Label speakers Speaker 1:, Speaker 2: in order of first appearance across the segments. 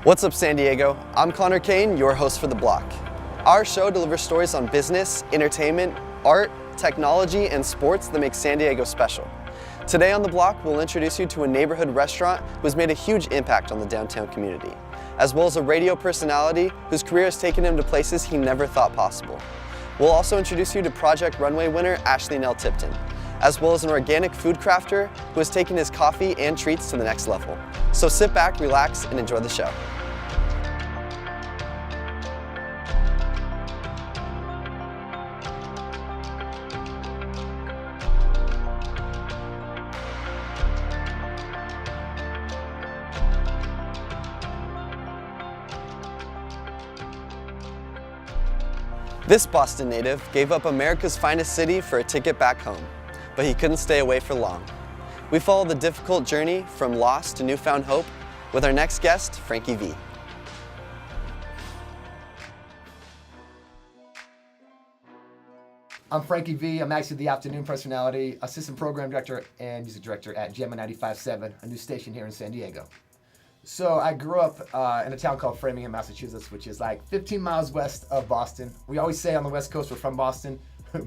Speaker 1: What's up, San Diego? I'm Connor Kane, your host for The Block. Our show delivers stories on business, entertainment, art, technology, and sports that make San Diego special. Today on The Block, we'll introduce you to a neighborhood restaurant who has made a huge impact on the downtown community, as well as a radio personality whose career has taken him to places he never thought possible. We'll also introduce you to Project Runway winner Nell Tipton, as well as an organic food crafter who has taken his coffee and treats to the next level. So sit back, relax, and enjoy the show. This Boston native gave up America's finest city for a ticket back home, but he couldn't stay away for long. We follow the difficult journey from loss to newfound hope with our next guest, Frankie V.
Speaker 2: I'm Frankie V. I'm actually the afternoon personality, assistant program director, and music director at JcPenny 95.7, a new station here in San Diego. So I grew up in a town called Framingham, Massachusetts, which is like 15 miles west of Boston. We always say on the West Coast we're from Boston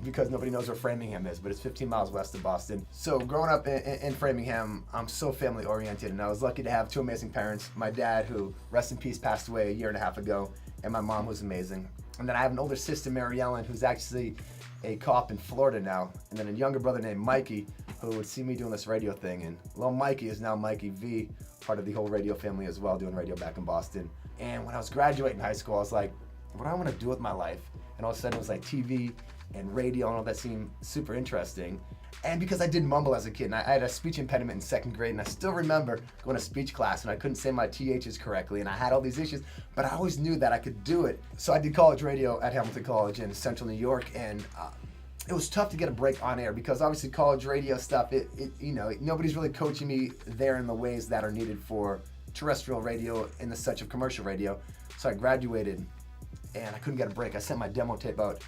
Speaker 2: because nobody knows where Framingham is, but it's 15 miles west of Boston. So growing up in Framingham, I'm so family oriented, and I was lucky to have two amazing parents. My dad, who, rest in peace, passed away a year and a half ago, and my mom, who's amazing. And then I have an older sister, Mary Ellen, who's actually a cop in Florida now, and then a younger brother named Mikey, who would see me doing this radio thing. And little Mikey is now Mikey V, part of the whole radio family as well, doing radio back in Boston. And when I was graduating high school, I was like, what do I want to do with my life? And all of a sudden it was like TV and radio and all that seemed super interesting. And because I did mumble as a kid, and I had a speech impediment in second grade, and I still remember going to speech class and I couldn't say my THs correctly, and I had all these issues, but I always knew that I could do it. So I did college radio at Hamilton College in Central New York, and it was tough to get a break on air because obviously college radio stuff, nobody's really coaching me there in the ways that are needed for terrestrial radio in the such of commercial radio. So I graduated and I couldn't get a break. I sent my demo tape out.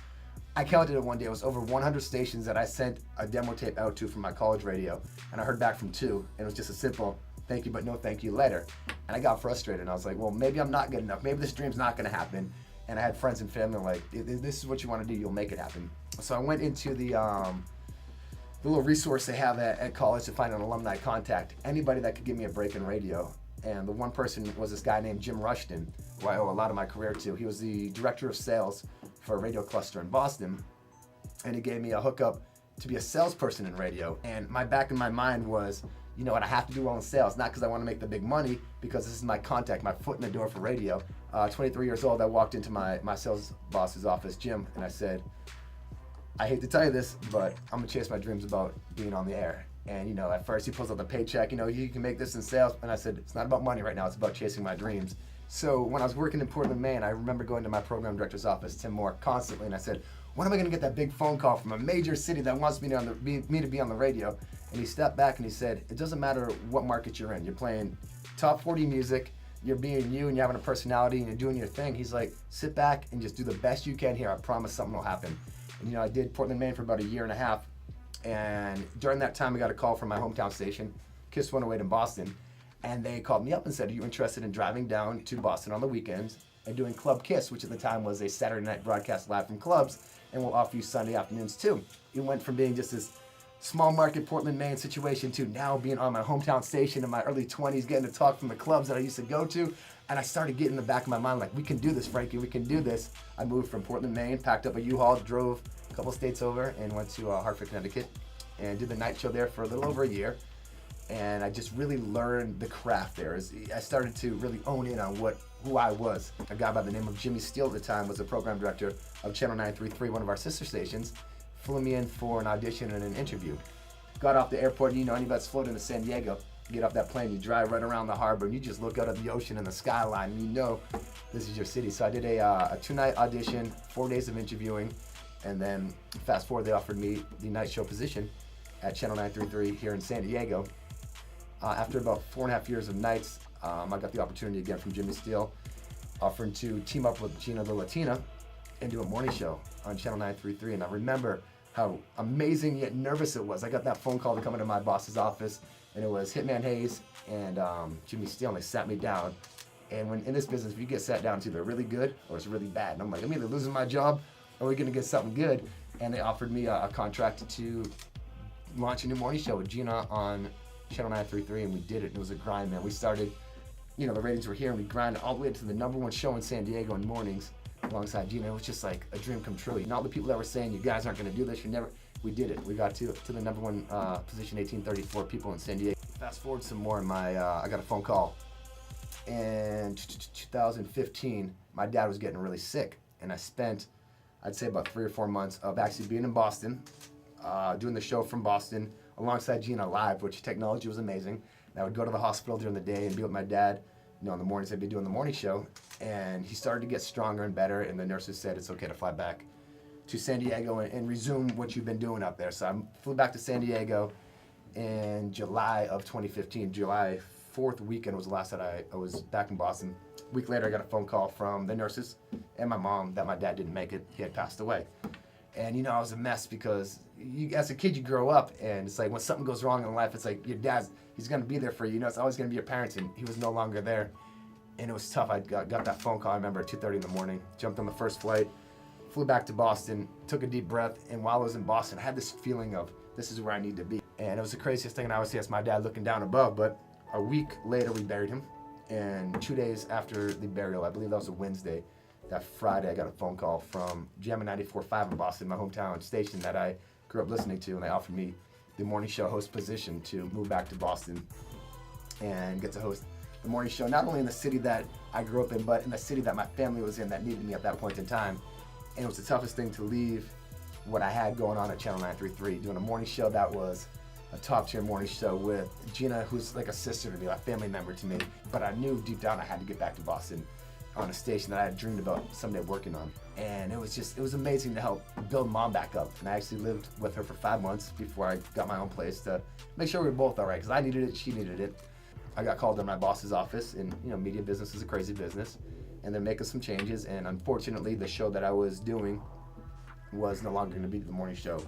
Speaker 2: I counted it one day. It was over 100 stations that I sent a demo tape out to from my college radio, and I heard back from two, and it was just a simple thank you but no thank you letter. And I got frustrated, and I was like, well, maybe I'm not good enough. Maybe this dream's not gonna happen. And I had friends and family like, this is what you want to do, you'll make it happen. So I went into the little resource they have at college to find an alumni contact, anybody that could give me a break in radio. And the one person was this guy named Jim Rushton, who I owe a lot of my career to. He was the director of sales for a radio cluster in Boston, and he gave me a hookup to be a salesperson in radio. And my back in my mind was, you know what, I have to do well in sales, not because I want to make the big money, because this is my contact, my foot in the door for radio. 23 years old, I walked into my sales boss's office, Jim, and I said, I hate to tell you this, but I'm gonna chase my dreams about being on the air. And at first he pulls out the paycheck, you can make this in sales. And I said, it's not about money right now, it's about chasing my dreams. So when I was working in Portland, Maine, I remember going to my program director's office, Tim Moore, constantly, and I said, when am I gonna get that big phone call from a major city that wants me to be on the radio? And he stepped back and he said, it doesn't matter what market you're in. You're playing top 40 music, you're being you, and you're having a personality, and you're doing your thing. He's like, sit back and just do the best you can here. I promise something will happen. And I did Portland, Maine for about a year and a half. And during that time, I got a call from my hometown station, Kiss 108 in Boston. And they called me up and said, are you interested in driving down to Boston on the weekends and doing Club Kiss, which at the time was a Saturday night broadcast live from clubs, and we'll offer you Sunday afternoons too. It went from being just this small market Portland, Maine situation to now being on my hometown station in my early 20s, getting to talk from the clubs that I used to go to. And I started getting in the back of my mind, like, we can do this, Frankie, we can do this. I moved from Portland, Maine, packed up a U-Haul, drove a couple states over, and went to Hartford, Connecticut, and did the night show there for a little over a year. And I just really learned the craft there. I started to really own in on who I was. A guy by the name of Jimmy Steele at the time was the program director of Channel 933, one of our sister stations, flew me in for an audition and an interview. Got off the airport, anybody that's floating to San Diego, get off that plane, you drive right around the harbor, and you just look out at the ocean and the skyline, and this is your city. So I did a 2-night audition, 4 days of interviewing, and then fast forward, they offered me the night show position at Channel 933 here in San Diego. After about 4.5 years of nights, I got the opportunity again from Jimmy Steele, offering to team up with Gina the Latina and do a morning show on Channel 933. And I remember how amazing yet nervous it was. I got that phone call to come into my boss's office, and it was Hitman Hayes and Jimmy Steele, and they sat me down. And when in this business, if you get sat down, it's either really good or it's really bad. And I'm like, I'm either losing my job or we're gonna get something good. And they offered me a contract to launch a new morning show with Gina on Channel 933, and we did it. And it was a grind, man. We started, the ratings were here, and we grinded all the way to the #1 show in San Diego in mornings alongside Gina. It was just like a dream come true. And all the people that were saying, you guys aren't gonna do this, we did it. We got to the #1 position, 1834 people in San Diego. Fast forward some more, I got a phone call. In 2015, my dad was getting really sick, and I spent, I'd say, about 3 or 4 months of actually being in Boston, doing the show from Boston alongside Gina live, which technology was amazing. And I would go to the hospital during the day and be with my dad. In the mornings I'd be doing the morning show, and he started to get stronger and better, and the nurses said it's okay to fly back to San Diego and resume what you've been doing up there. So I flew back to San Diego in July of 2015. July 4th weekend was the last that I was back in Boston. A week later, I got a phone call from the nurses and my mom that my dad didn't make it. He had passed away. And I was a mess because as a kid, you grow up, and it's like when something goes wrong in life, it's like your dad's, he's gonna be there for you. It's always gonna be your parents, and he was no longer there. And it was tough. I got that phone call, I remember, at 2:30 in the morning. Jumped on the first flight, flew back to Boston, took a deep breath, and while I was in Boston, I had this feeling of, this is where I need to be. And it was the craziest thing, and I would say it's my dad looking down above, but a week later, we buried him. And 2 days after the burial, I believe that was a Wednesday, that Friday, I got a phone call from JcPenny 94.5 in Boston, my hometown station that I grew up listening to, and they offered me the morning show host position to move back to Boston and get to host the morning show, not only in the city that I grew up in, but in the city that my family was in that needed me at that point in time. And it was the toughest thing to leave what I had going on at Channel 933, doing a morning show that was a top-tier morning show with Gina, who's like a sister to me, a family member to me. But I knew deep down I had to get back to Boston on a station that I had dreamed about someday working on. And it was amazing to help build Mom back up. And I actually lived with her for 5 months before I got my own place to make sure we were both all right, because I needed it, she needed it. I got called to my boss's office, and media business is a crazy business, and they're making some changes, and unfortunately the show that I was doing was no longer going to be the morning show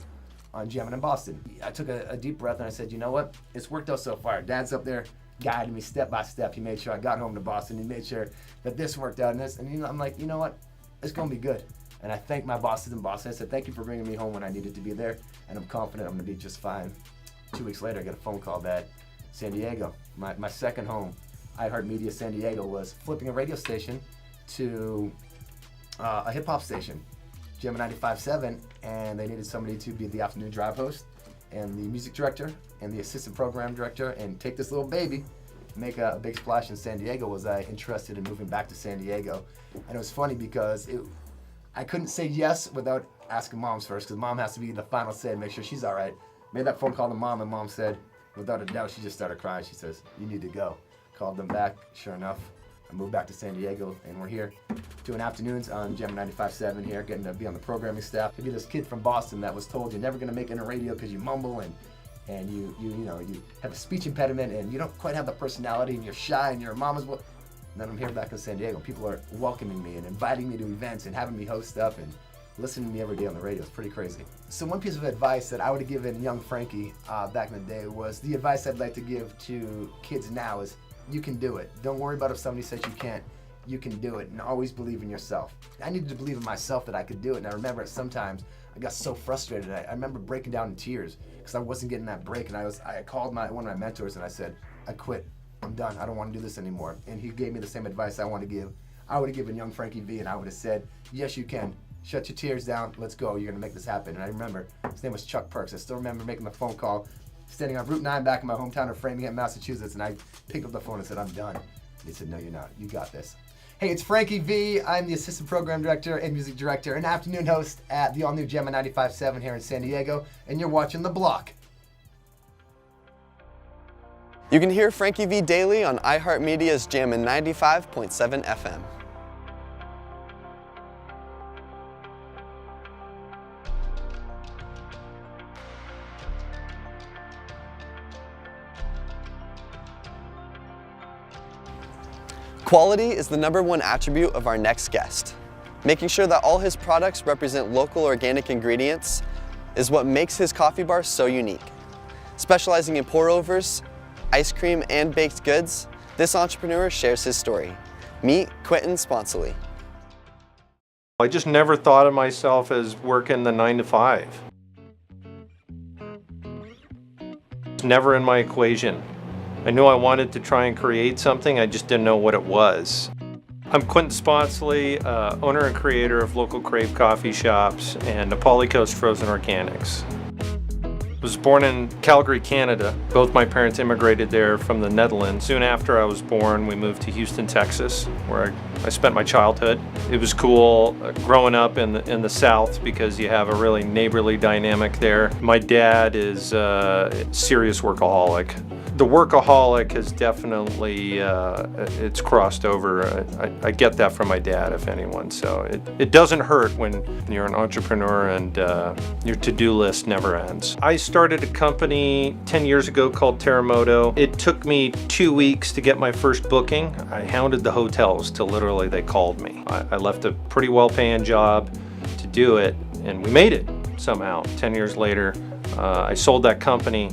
Speaker 2: on JcPenny in Boston. I took a deep breath and I said, you know what? It's worked out so far. Dad's up there guiding me step by step. He made sure I got home to Boston. He made sure that this worked out and this. And I'm like, you know what? It's going to be good. And I thanked my bosses in Boston. I said, thank you for bringing me home when I needed to be there. And I'm confident I'm going to be just fine. 2 weeks later, I got a phone call that San Diego, my second home, iHeartMedia San Diego, was flipping a radio station to a hip hop station, JcPenny 95.7, and they needed somebody to be the afternoon drive host and the music director and the assistant program director and take this little baby, make a big splash in San Diego. Was I interested in moving back to San Diego? And it was funny because I couldn't say yes without asking Mom's first, because Mom has to be the final say and make sure she's all right. Made that phone call to Mom, and Mom said, without a doubt, she just started crying. She says, you need to go. Called them back. Sure enough, I moved back to San Diego, and we're here doing afternoons on JcPenny 95.7 here, getting to be on the programming staff. To be this kid from Boston that was told you're never going to make it in a radio because you mumble and you have a speech impediment and you don't quite have the personality and you're shy and you're a mama's boy. And then I'm here back in San Diego. People are welcoming me and inviting me to events and having me host stuff and listening to me every day on the radio. It's pretty crazy. So one piece of advice that I would have given young Frankie back in the day was the advice I'd like to give to kids now is, you can do it. Don't worry about if somebody says you can't. You can do it, and always believe in yourself. I needed to believe in myself that I could do it, and I remember sometimes I got so frustrated. I remember breaking down in tears because I wasn't getting that break, and I called one of my mentors and I said, I quit. I'm done. I don't want to do this anymore. And he gave me the same advice I want to give. I would have given young Frankie V, and I would have said, yes, you can. Shut your tears down. Let's go. You're going to make this happen. And I remember, his name was Chuck Perks. I still remember making the phone call, standing on Route 9 back in my hometown of Framingham, Massachusetts, and I picked up the phone and said, I'm done. And he said, no, you're not. You got this. Hey, it's Frankie V. I'm the assistant program director and music director and afternoon host at the all-new JcPenny 95.7 here in San Diego, and you're watching The Block.
Speaker 1: You can hear Frankie V daily on iHeartMedia's JcPenny 95.7 FM. Quality is the #1 attribute of our next guest. Making sure that all his products represent local organic ingredients is what makes his coffee bar so unique. Specializing in pour-overs, ice cream, and baked goods, this entrepreneur shares his story. Meet Quentin Sponsily.
Speaker 3: I just never thought of myself as working the 9 to 5. It's never in my equation. I knew I wanted to try and create something, I just didn't know what it was. I'm Quentin Sponsily, owner and creator of local Crave coffee shops and Nepali Coast Frozen Organics. I was born in Calgary, Canada. Both my parents immigrated there from the Netherlands. Soon after I was born, we moved to Houston, Texas, where I spent my childhood. It was cool growing up in the South because you have a really neighborly dynamic there. My dad is a serious workaholic. The workaholic has definitely, it's crossed over. I get that from my dad, if anyone. So it doesn't hurt when you're an entrepreneur and your to-do list never ends. I started a company 10 years ago called Terremoto. It took me 2 weeks to get my first booking. I hounded the hotels till literally they called me. I left a pretty well-paying job to do it, and we made it somehow. 10 years later, I sold that company,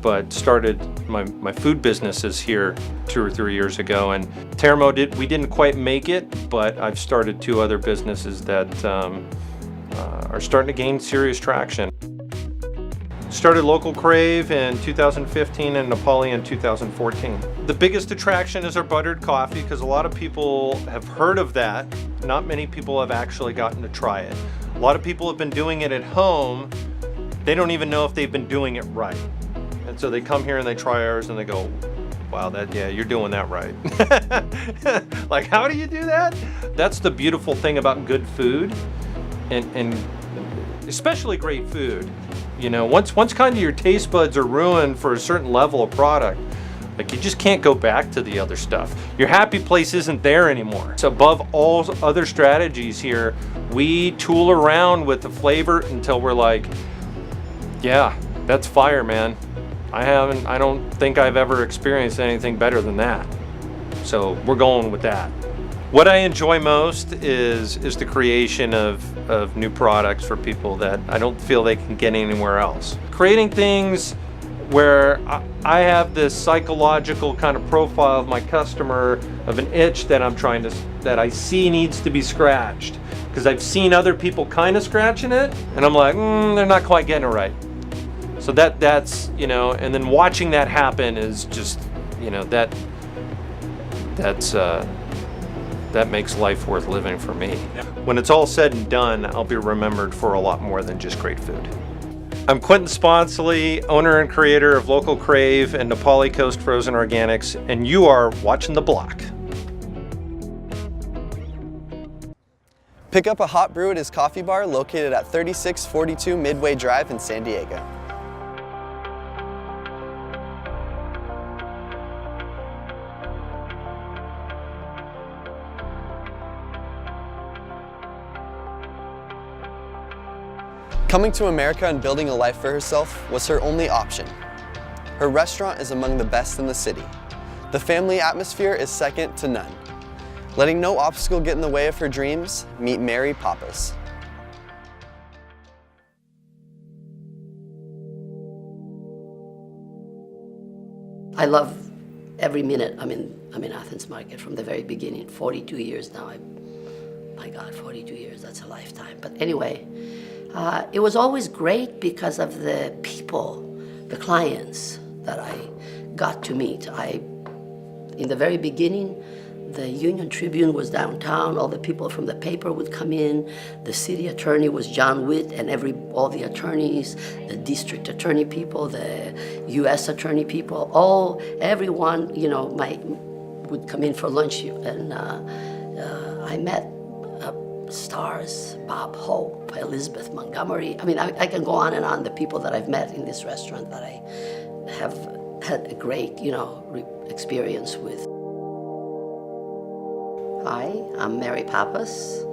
Speaker 3: but started my food businesses here 2 or 3 years ago. And Termo we didn't quite make it, but I've started 2 other businesses that are starting to gain serious traction. Started local Crave in 2015 and Nepali in 2014. The biggest attraction is our buttered coffee because a lot of people have heard of that. Not many people have actually gotten to try it. A lot of people have been doing it at home. They don't even know if they've been doing it right. And so they come here and they try ours and they go, wow, yeah, you're doing that right. Like, how do you do that? That's the beautiful thing about good food and especially great food. You know, once kind of your taste buds are ruined for a certain level of product, like you just can't go back to the other stuff. Your happy place isn't there anymore. So above all other strategies here, we tool around with the flavor until we're like, yeah, that's fire, man. I don't think I've ever experienced anything better than that. So we're going with that. What I enjoy most is the creation of new products for people that I don't feel they can get anywhere else. Creating things where I have this psychological kind of profile of my customer of an itch that that I see needs to be scratched. Because I've seen other people kind of scratching it, and I'm like, they're not quite getting it right. So that's, you know, and then watching that happen is just, you know, that makes life worth living for me. When it's all said and done, I'll be remembered for a lot more than just great food. I'm Quentin Sponsily, owner and creator of local Crave and Nepali Coast Frozen Organics, and you are watching The Block.
Speaker 1: Pick up a hot brew at his coffee bar located at 3642 Midway Drive in San Diego. Coming to America and building a life for herself was her only option. Her restaurant is among the best in the city. The family atmosphere is second to none. Letting no obstacle get in the way of her dreams, meet Mary Pappas.
Speaker 4: I love every minute I'm in Athens Market from the very beginning. 42 years now. My God, 42 years, that's a lifetime. But anyway, it was always great because of the people, the clients that I got to meet. In the very beginning, the Union Tribune was downtown. All the people from the paper would come in. The city attorney was John Witt, and all the attorneys, the district attorney people, the U.S. attorney people, everyone, you know, would come in for lunch. And I met stars, Bob Hope, Elizabeth Montgomery. I mean, I can go on and on, the people that I've met in this restaurant that I have had a great, you know, experience with. Hi, I'm Mary Pappas.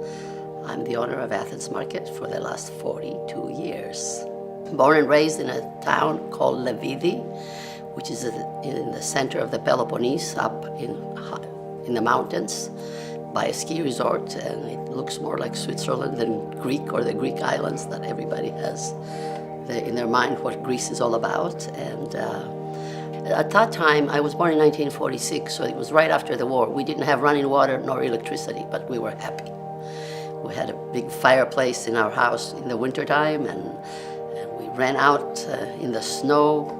Speaker 4: I'm the owner of Athens Market for the last 42 years. Born and raised in a town called Levidi, which is in the center of the Peloponnese, up in the mountains, by a ski resort, and it looks more like Switzerland than Greek or the Greek islands that everybody has in their mind what Greece is all about. And At that time, I was born in 1946, so it was right after the war. We didn't have running water nor electricity, but we were happy. We had a big fireplace in our house in the wintertime, and we ran out in the snow,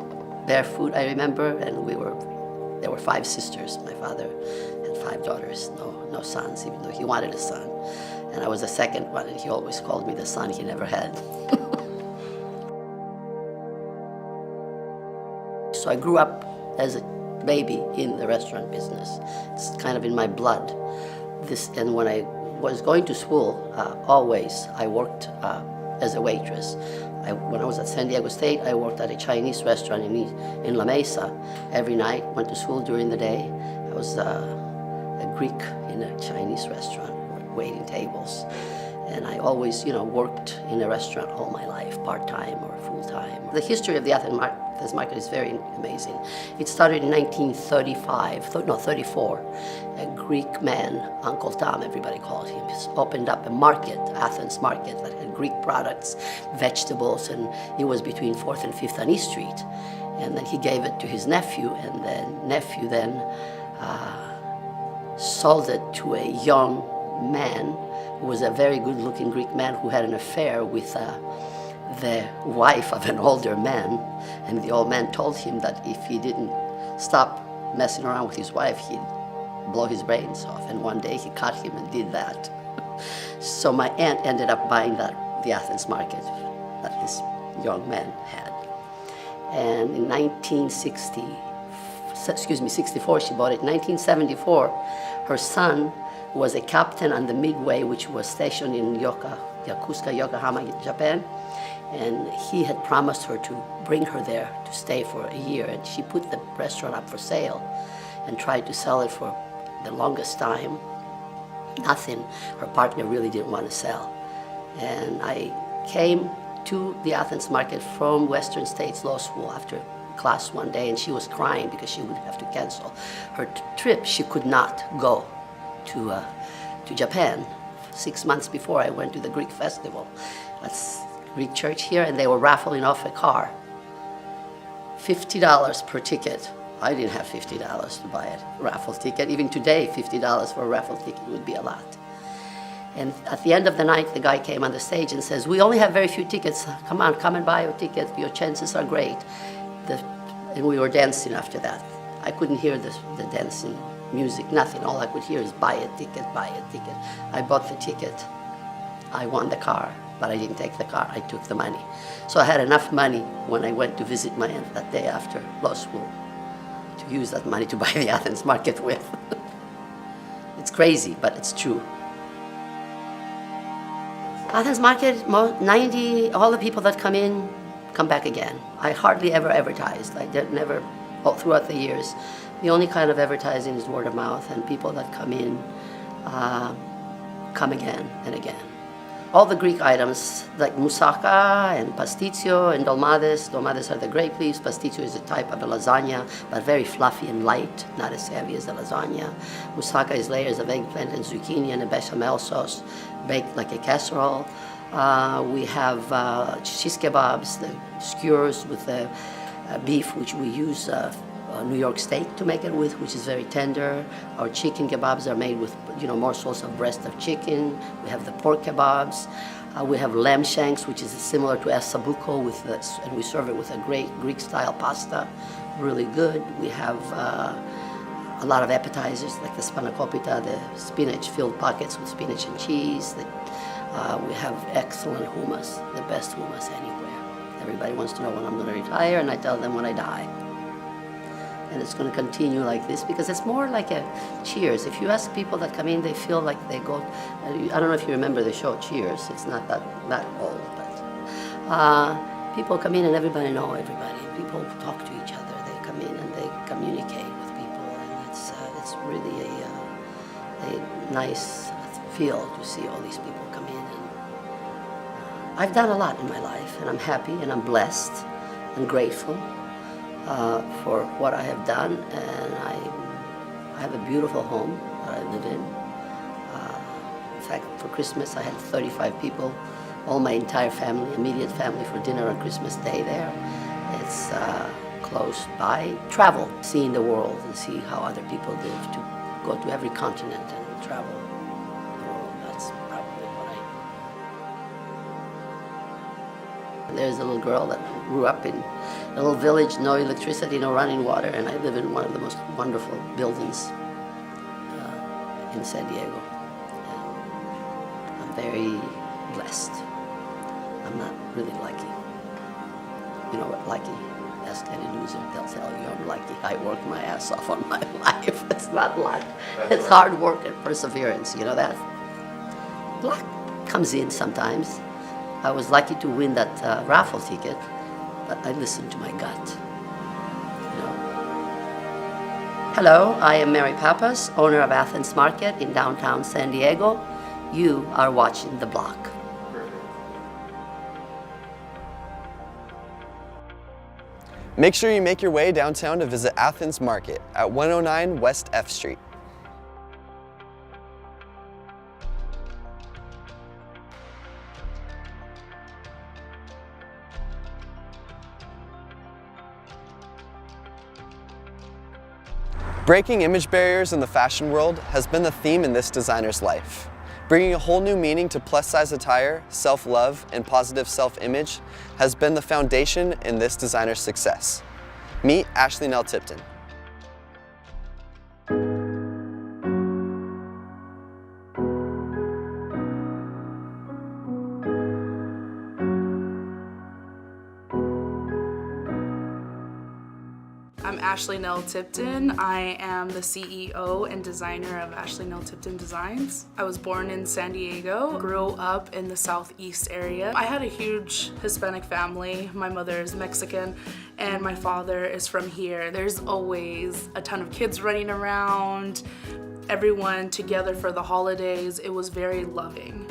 Speaker 4: barefoot, I remember, and there were 5 sisters. My father had 5 daughters, no sons, even though he wanted a son. And I was the second one, and he always called me the son he never had. So I grew up as a baby in the restaurant business. It's kind of in my blood. And when I was going to school, always I worked as a waitress. When I was at San Diego State, I worked at a Chinese restaurant in La Mesa every night. Went to school during the day. I was a Greek in a Chinese restaurant, waiting tables. And I always, worked in a restaurant all my life, part-time or full-time. The history of the Athens Market is very amazing. It started in 1934. A Greek man, Uncle Tom, everybody called him, opened up a market, Athens Market, that had Greek products, vegetables, and it was between 4th and 5th on East Street. And then he gave it to his nephew, and then nephew sold it to a young man who was a very good-looking Greek man who had an affair with the wife of an older man. And the old man told him that if he didn't stop messing around with his wife, he'd blow his brains off. And one day he caught him and did that. So my aunt ended up buying the Athens Market that this young man had. And in 1964, she bought it. In 1974, her son was a captain on the Midway, which was stationed in Yokosuka, Yokohama, Japan. And he had promised her to bring her there to stay for a year. And she put the restaurant up for sale and tried to sell it for the longest time. Nothing. Her partner really didn't want to sell. And I came to the Athens Market from Western States Law School after class one day, and she was crying because she would have to cancel her trip. She could not go to Japan. 6 months before, I went to the Greek festival. That's Greek church here, and they were raffling off a car. $50 per ticket. I didn't have $50 to buy a raffle ticket. Even today, $50 for a raffle ticket would be a lot. And at the end of the night, the guy came on the stage and says, "We only have very few tickets. Come on, come and buy your ticket. Your chances are great." And we were dancing after that. I couldn't hear the dancing music, nothing. All I could hear is buy a ticket, buy a ticket. I bought the ticket. I won the car, but I didn't take the car. I took the money. So I had enough money when I went to visit my aunt that day after law school to use that money to buy the Athens Market with. It's crazy, but it's true. Athens Market, all the people that come in come back again. I hardly ever advertised. I did never, all throughout the years. The only kind of advertising is word of mouth, and people that come in come again and again. All the Greek items like moussaka and pasticcio and dolmades. Dolmades are the grape leaves. Pasticcio is a type of a lasagna, but very fluffy and light, not as heavy as the lasagna. Moussaka is layers of eggplant and zucchini and a bechamel sauce, baked like a casserole. We have shish kebabs, the skewers with the beef, which we use New York steak to make it with, which is very tender. Our chicken kebabs are made with, morsels of breast of chicken. We have the pork kebabs. We have lamb shanks, which is similar to asabuco, and we serve it with a great Greek-style pasta, really good. We have a lot of appetizers, like the spanakopita, the spinach-filled pockets with spinach and cheese. We have excellent hummus, the best hummus anywhere. Everybody wants to know when I'm going to retire, and I tell them when I die. And it's going to continue like this because it's more like a Cheers. If you ask people that come in, they feel like they go. I don't know if you remember the show Cheers. It's not that old, but people come in and everybody know everybody. People talk to each other. They come in and they communicate with people, and it's really a nice feel to see all these people come in. And I've done a lot in my life, and I'm happy and I'm blessed and grateful for what I have done, and I have a beautiful home that I live in. In fact, for Christmas I had 35 people, all my entire family, immediate family, for dinner on Christmas Day there. It's close by, travel, seeing the world and see how other people live, to go to every continent and travel the world. That's probably what I... There's a little girl that grew up in a little village, no electricity, no running water, and I live in one of the most wonderful buildings in San Diego. I'm very blessed. I'm not really lucky. You know what lucky? Ask any loser, they'll tell you I'm lucky. I work my ass off on my life. It's not luck. It's hard work and perseverance, you know that? Luck comes in sometimes. I was lucky to win that raffle ticket, but I listened to my gut. You know? Hello, I am Mary Pappas, owner of Athens Market in downtown San Diego. You are watching The Block.
Speaker 1: Make sure you make your way downtown to visit Athens Market at 109 West F Street. Breaking image barriers in the fashion world has been the theme in this designer's life. Bringing a whole new meaning to plus-size attire, self-love, and positive self-image has been the foundation in this designer's success. Meet Nell Tipton.
Speaker 5: I'm Nell Tipton. I am the CEO and designer of Nell Tipton Designs. I was born in San Diego, grew up in the southeast area. I had a huge Hispanic family. My mother is Mexican and my father is from here. There's always a ton of kids running around, everyone together for the holidays. It was very loving.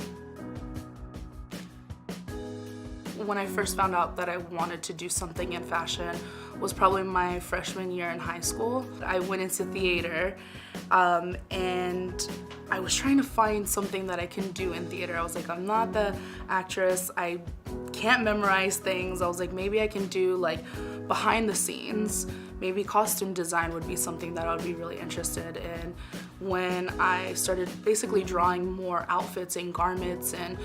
Speaker 5: When I first found out that I wanted to do something in fashion was probably my freshman year in high school. I went into theater and I was trying to find something that I can do in theater. I was like, I'm not the actress, I can't memorize things. I was like, maybe I can do like behind the scenes. Maybe costume design would be something that I would be really interested in. When I started basically drawing more outfits and garments and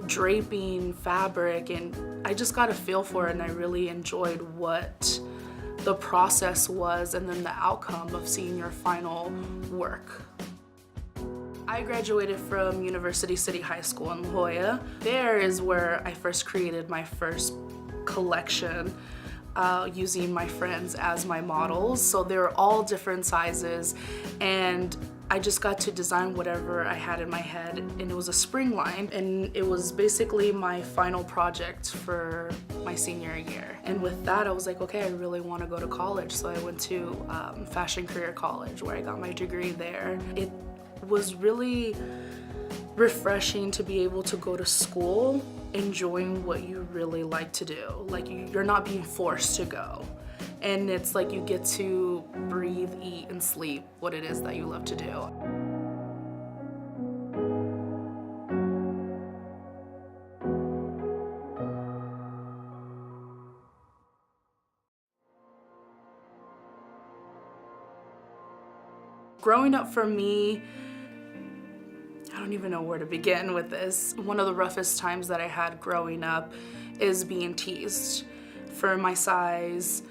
Speaker 5: draping fabric, and I just got a feel for it, and I really enjoyed what the process was and then the outcome of seeing your final work. I graduated from University City High School in La Jolla. There is where I first created my first collection using my friends as my models. So they were all different sizes, and I just got to design whatever I had in my head, and it was a spring line, and it was basically my final project for my senior year. And with that, I was like, okay, I really want to go to college. So I went to Fashion Career College, where I got my degree there. It was really refreshing to be able to go to school enjoying what you really like to do. Like, you're not being forced to go. And it's like you get to breathe, eat, and sleep what it is that you love to do. Growing up for me, I don't even know where to begin with this. One of the roughest times that I had growing up is being teased for my size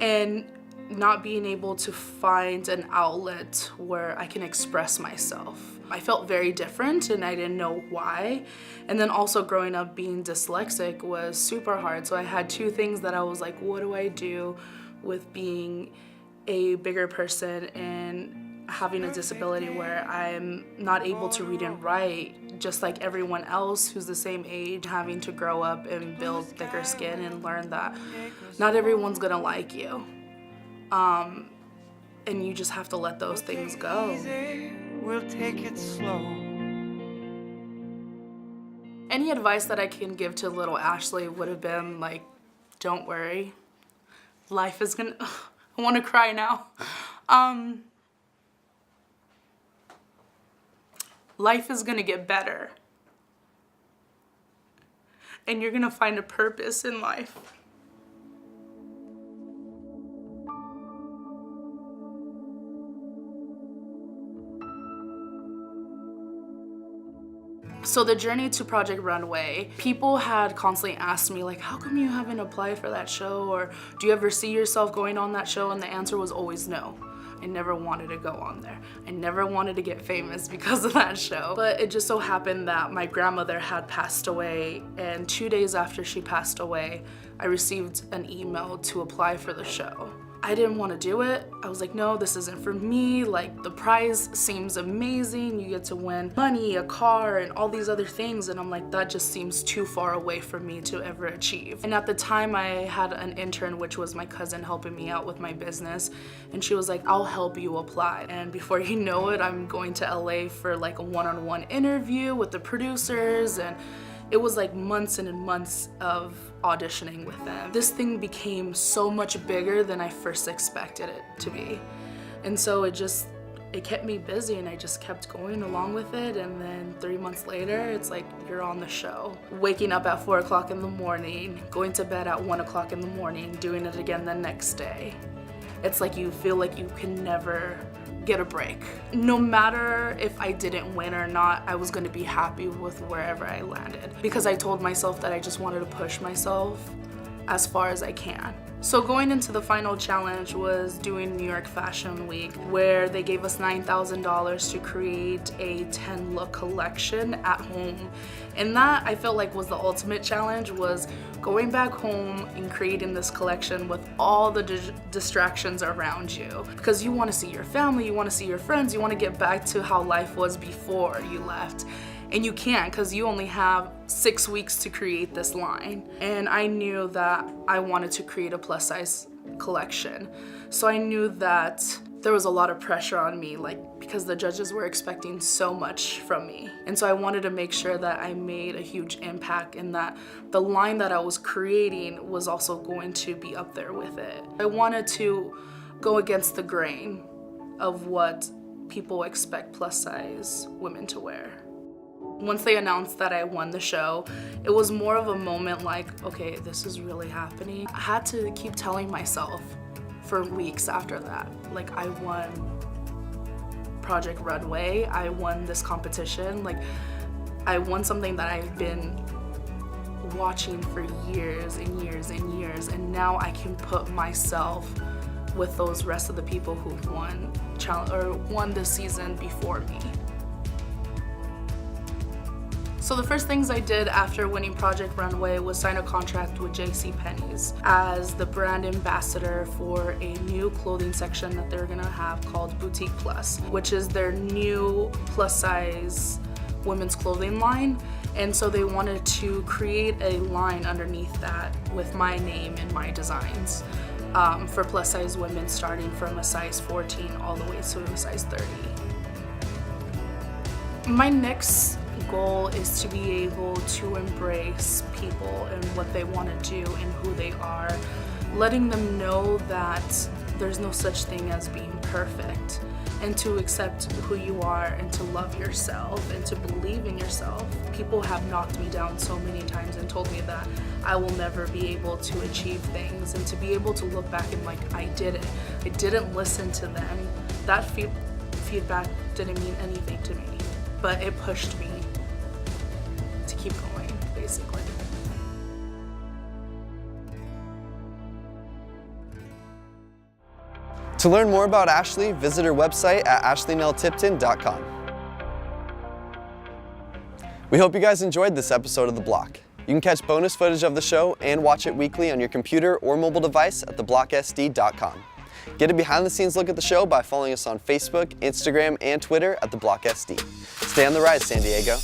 Speaker 5: and not being able to find an outlet where I can express myself. I felt very different and I didn't know why. And then also growing up being dyslexic was super hard. So I had two things that I was like, what do I do with being a bigger person and having a disability where I'm not able to read and write, just like everyone else who's the same age, having to grow up and build thicker skin and learn that not everyone's gonna like you. And you just have to let those things go.
Speaker 6: We'll take it slow.
Speaker 5: Any advice that I can give to little Ashley would have been like, don't worry. Life is gonna, I wanna cry now. Life is gonna get better. And you're gonna find a purpose in life. So the journey to Project Runway, people had constantly asked me like, how come you haven't applied for that show? Or do you ever see yourself going on that show? And the answer was always no. I never wanted to go on there. I never wanted to get famous because of that show. But it just so happened that my grandmother had passed away, and 2 days after she passed away, I received an email to apply for the show. I didn't want to do it. I was like, no, this isn't for me. Like, the prize seems amazing. You get to win money, a car, and all these other things. And I'm like, that just seems too far away for me to ever achieve. And at the time, I had an intern, which was my cousin helping me out with my business. And she was like, I'll help you apply. And before you know it, I'm going to LA for like a one-on-one interview with the producers. And it was like months and months of auditioning with them. This thing became so much bigger than I first expected it to be. And so it kept me busy, and I just kept going along with it. And then 3 months later, it's like, you're on the show. Waking up at 4 o'clock in the morning, going to bed at 1 o'clock in the morning, doing it again the next day. It's like you feel like you can never get a break. No matter if I didn't win or not, I was going to be happy with wherever I landed, because I told myself that I just wanted to push myself as far as I can. So going into the final challenge was doing New York Fashion Week, where they gave us $9,000 to create a 10-look collection at home. And that, I felt like, was the ultimate challenge, was going back home and creating this collection with all the distractions around you. Because you want to see your family, you want to see your friends, you want to get back to how life was before you left. And you can't, because you only have 6 weeks to create this line. And I knew that I wanted to create a plus size collection. So I knew that there was a lot of pressure on me, because the judges were expecting so much from me. And so I wanted to make sure that I made a huge impact, and that the line that I was creating was also going to be up there with it. I wanted to go against the grain of what people expect plus size women to wear. Once they announced that I won the show, it was more of a moment like, okay, this is really happening. I had to keep telling myself for weeks after that, like, I won Project Runway, I won this competition, like, I won something that I've been watching for years and years and years, and now I can put myself with those rest of the people who've won this season before me. So the first things I did after winning Project Runway was sign a contract with JcPenny's as the brand ambassador for a new clothing section that they're gonna have called Boutique Plus, which is their new plus size women's clothing line. And so they wanted to create a line underneath that with my name and my designs for plus size women, starting from a size 14 all the way to a size 30. My next goal is to be able to embrace people and what they want to do and who they are, letting them know that there's no such thing as being perfect, and to accept who you are and to love yourself and to believe in yourself. People have knocked me down so many times and told me that I will never be able to achieve things, and to be able to look back and like, I did it. I didn't listen to them. That feedback didn't mean anything to me, but it pushed me to keep going, basically.
Speaker 1: To learn more about Ashley, visit her website at ashleynelltipton.com. We hope you guys enjoyed this episode of The Block. You can catch bonus footage of the show and watch it weekly on your computer or mobile device at theblocksd.com. Get a behind-the-scenes look at the show by following us on Facebook, Instagram, and Twitter at TheBlockSD. Stay on the rise, San Diego.